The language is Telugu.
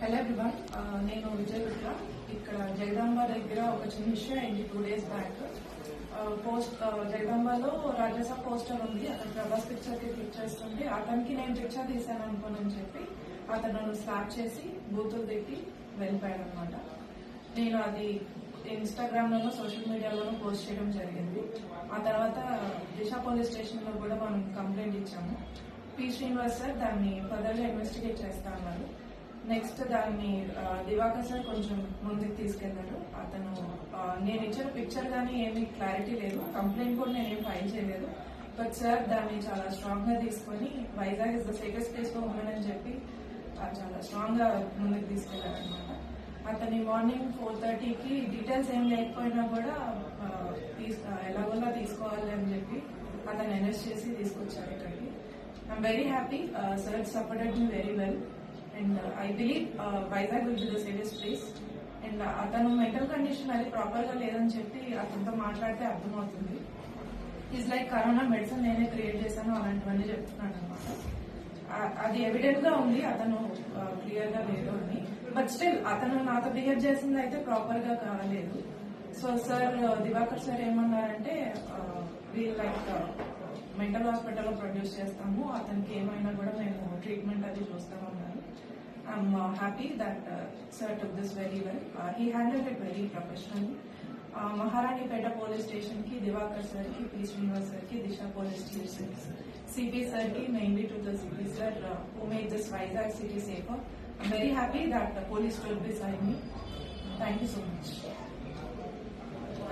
హలో ఎవ్రీవన్, నేను విజయ్ విట్ల. ఇక్కడ జగదాంబ దగ్గర ఒక చిన్న ఇష్యూ అయింది 2 days బ్యాక్. జగదాంబలో రాజసా పోస్టర్ ఉంది, అక్కడ ప్రభాస్ పిక్చర్ కి క్లిక్ చేస్తుంటే అతనికి నేను పిక్చర్ తీసాను అనుకోనని చెప్పి అతను నన్ను స్లాప్ చేసి బూతులు తిట్టి వెళ్ళిపోయాడు అనమాట. నేను అది ఇన్స్టాగ్రామ్ లోనూ సోషల్ మీడియాలోనూ పోస్ట్ చేయడం జరిగింది. ఆ తర్వాత దిశ పోలీస్ స్టేషన్ లో కూడా మనం కంప్లైంట్ ఇచ్చాము. పి శ్రీనివాస్ సార్ దాన్ని ఫర్దర్గా ఇన్వెస్టిగేట్ చేస్తా అన్నారు. నెక్స్ట్ దాన్ని దివాకర్ సార్ కొంచెం ముందుకు తీసుకెళ్లారు. అతను నేను ఇచ్చిన పిక్చర్ గానీ ఏమీ క్లారిటీ లేదు, కంప్లైంట్ కూడా నేనేం ఫైల్ చేయలేదు. బట్ సార్ దాన్ని చాలా స్ట్రాంగ్ గా తీసుకొని Vizag is the safest place for women అని చెప్పి చాలా స్ట్రాంగ్ గా ముందుకు తీసుకెళ్లారు అనమాట. అతని మార్నింగ్ 4:30కి డీటెయిల్స్ ఏం లేకపోయినా కూడా ఎలాగోలా తీసుకోవాలి అని చెప్పి అతను అరెస్ట్ చేసి తీసుకొచ్చారు ఇక్కడికి. I'm very happy. Sir supported me very well. And I believe Vizag will be the safest place. And అతను మెంటల్ కండిషన్ అది ప్రాపర్ గా లేదని చెప్పి అతనితో మాట్లాడితే అర్థమవుతుంది. ఈజ్ లైక్ కరోనా మెడిసిన్ నేనే క్రియేట్ చేశాను అలాంటివన్నీ చెప్తున్నాను అనమాట. అది ఎవిడెంట్ గా ఉంది, అతను క్లియర్ గా లేదు అని. బట్ స్టిల్ అతను నాతో బిహేవ్ చేసింది అయితే ప్రాపర్ గా కాలేదు. సో సార్ దివాకర్ సార్ ఏమన్నారంటే వీళ్ళు లైక్ మెంటల్ హాస్పిటల్లో ప్రొడ్యూస్ చేస్తాము, అతనికి ఏమైనా కూడా మేము ట్రీట్మెంట్ అది చూస్తామన్నారు. I'm happy that sir took this very well. He handled it very professionally. Maharanipeta police station ki Divakar sir ki P Srinivas sir ki Disha police station CP sir ki mainly to the CP sir who made this Vizag city safer. I'm very happy that the police stood beside me. Thank you so much.